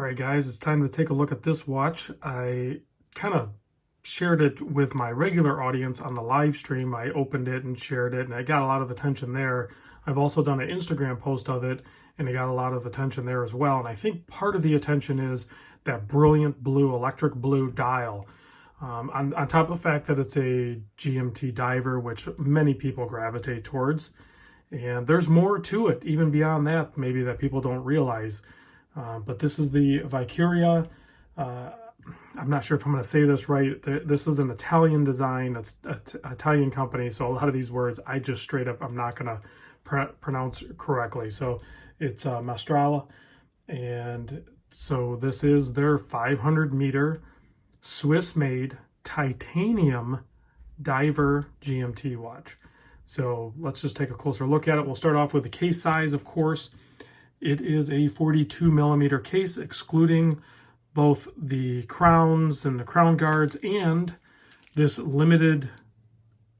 right, guys, it's time to take a look at this watch. I kind of shared it with my regular audience on the live stream. I opened it and shared it, and I got a lot of attention there. I've also done an Instagram post of it, and it got a lot of attention there as well. And I think part of the attention is that brilliant blue, electric blue dial. On top of the fact that it's a GMT diver, which many people gravitate towards. And there's more to it, even beyond that, maybe that people don't realize. But this is the Viqueria. I'm not sure if I'm going to say this right. This is an Italian design. It's an Italian company. So a lot of these words, I just straight up, I'm not going to pronounce correctly. So it's Maestrale. And so this is their 500-meter Swiss-made titanium diver GMT watch. So let's just take a closer look at it. We'll start off with the case size, of course. It is a 42 millimeter case, excluding both the crowns and the crown guards and this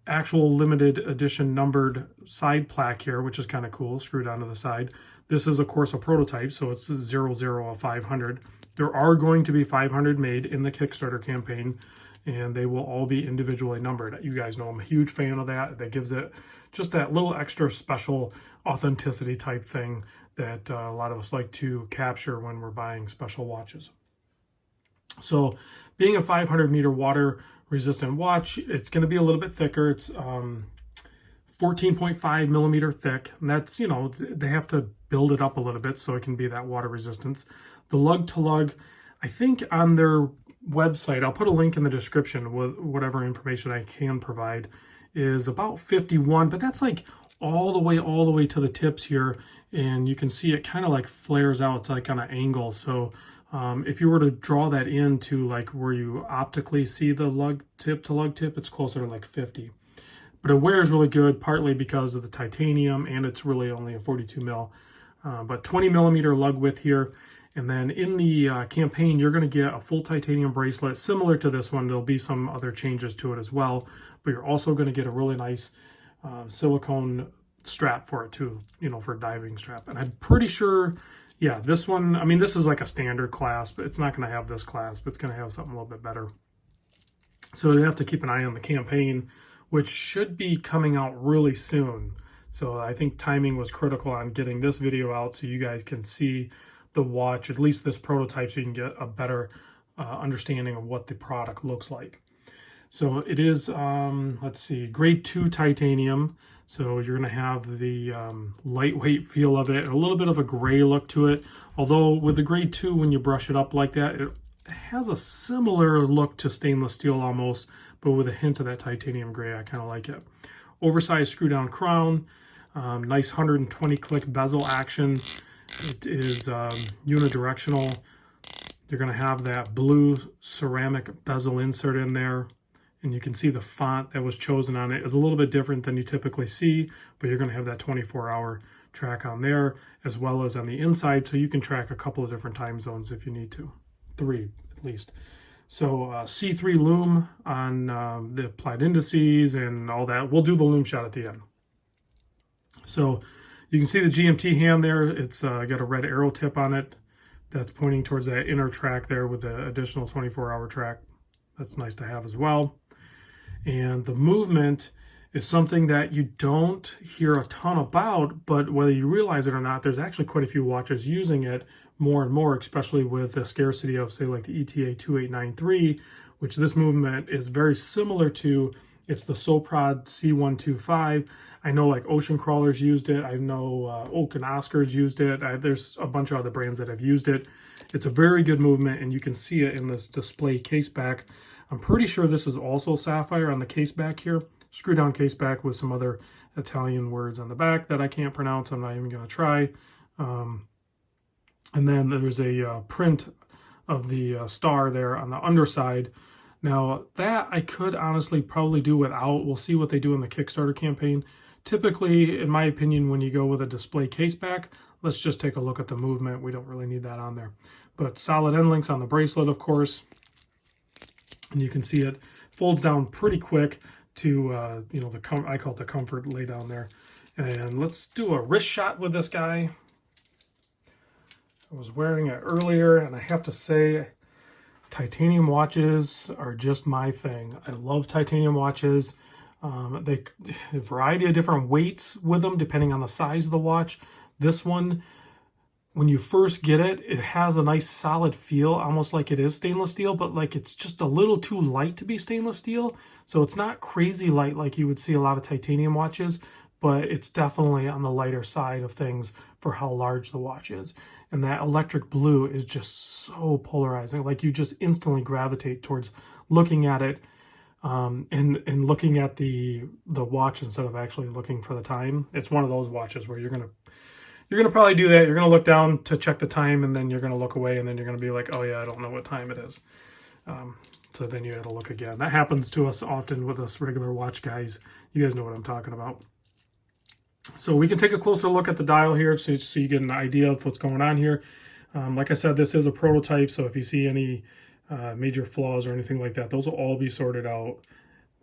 actual limited edition numbered side plaque here, which is kind of cool, screwed onto the side. This is, of course, a prototype, so it's 00 of 500. There are going to be 500 made in the Kickstarter campaign, and they will all be individually numbered. You guys know I'm a huge fan of that. That gives it just that little extra special authenticity type thing that a lot of us like to capture when we're buying special watches. So being a 500-meter water resistant watch, it's going to be a little bit thicker. It's 14.5 millimeter thick, and that's, you know, they have to build it up a little bit so it can be that water resistance. The lug to lug, I think on their website, I'll put a link in the description with whatever information I can provide, is about 51, but that's like all the way to the tips here, and you can see it kind of like flares out. It's like on an angle. So if you were to draw that into like where you optically see the lug tip to lug tip, it's closer to like 50. But it wears really good, partly because of the titanium, and it's really only a 42 mil, but 20 millimeter lug width here. And then in the campaign, you're going to get a full titanium bracelet similar to this one. There'll be some other changes to it as well, but you're also going to get a really nice silicone strap for it too, you know, for a diving strap. And I'm pretty sure, yeah, this one, I mean, this is like a standard clasp. It's not going to have this clasp. It's going to have something a little bit better. So you have to keep an eye on the campaign, which should be coming out really soon. So I think timing was critical on getting this video out so you guys can see the watch, at least this prototype, so you can get a better understanding of what the product looks like. So it is, let's see, grade 2 titanium. So you're going to have the lightweight feel of it, and a little bit of a gray look to it. Although with the grade 2, when you brush it up like that, it has a similar look to stainless steel almost, but with a hint of that titanium gray. I kind of like it. Oversized screw down crown, nice 120 click bezel action. It is unidirectional. You're going to have that blue ceramic bezel insert in there, and you can see the font that was chosen on it is a little bit different than you typically see, but you're going to have that 24-hour track on there, as well as on the inside, so you can track a couple of different time zones if you need to, 3 at least. So C3 lume on the applied indices and all that. We'll do the lume shot at the end. So you can see the GMT hand there. It's got a red arrow tip on it that's pointing towards that inner track there with the additional 24-hour track. That's nice to have as well. And the movement is something that you don't hear a ton about, but whether you realize it or not, there's actually quite a few watches using it more and more, especially with the scarcity of, say, like the ETA 2893, which this movement is very similar to. It's the Soprod C125. I know like Ocean Crawlers used it. I know Oak and Oscars used it. There's a bunch of other brands that have used it. It's a very good movement, and you can see it in this display case back. I'm pretty sure this is also sapphire on the case back here. Screw down case back with some other Italian words on the back that I can't pronounce. I'm not even going to try. And then there's a print of the star there on the underside. Now that I could honestly probably do without. We'll see what they do in the Kickstarter campaign. Typically, in my opinion, when you go with a display case back, let's just take a look at the movement. We don't really need that on there. But solid end links on the bracelet, of course. And you can see it folds down pretty quick to, you know, I call it the comfort lay down there. And let's do a wrist shot with this guy. I was wearing it earlier, and I have to say, titanium watches are just my thing. I love titanium watches. They have a variety of different weights with them depending on the size of the watch. This one, when you first get it, it has a nice solid feel, almost like it is stainless steel, but like it's just a little too light to be stainless steel. So it's not crazy light like you would see a lot of titanium watches, but it's definitely on the lighter side of things for how large the watch is. And that electric blue is just so polarizing. Like you just instantly gravitate towards looking at it and looking at the watch instead of actually looking for the time. It's one of those watches where you're gonna probably do that. You're gonna look down to check the time, and then you're gonna look away, and then you're gonna be like, oh yeah, I don't know what time it is. So then you gotta look again. That happens to us often with us regular watch guys. You guys know what I'm talking about. So we can take a closer look at the dial here so you get an idea of what's going on here. Like I said, this is a prototype, so if you see any major flaws or anything like that, those will all be sorted out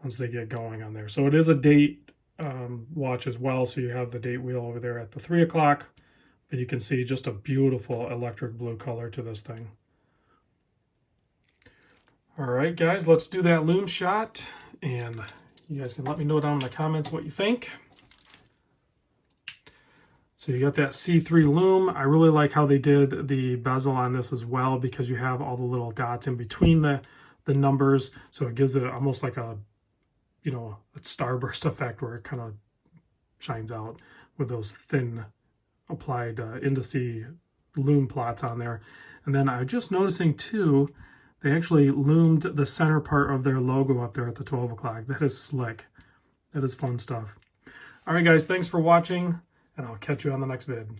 once they get going on there. So it is a date watch as well, so you have the date wheel over there at the 3 o'clock, but you can see just a beautiful electric blue color to this thing. All right, guys, let's do that lume shot, and you guys can let me know down in the comments what you think. So you got that C3 lume. I really like how they did the bezel on this as well, because you have all the little dots in between the numbers, so it gives it almost like a, you know, a starburst effect where it kind of shines out with those thin applied indice lume plots on there. And then I'm just noticing too, they actually loomed the center part of their logo up there at the 12 o'clock. That is slick. That is fun stuff. All right, guys, thanks for watching, and I'll catch you on the next vid.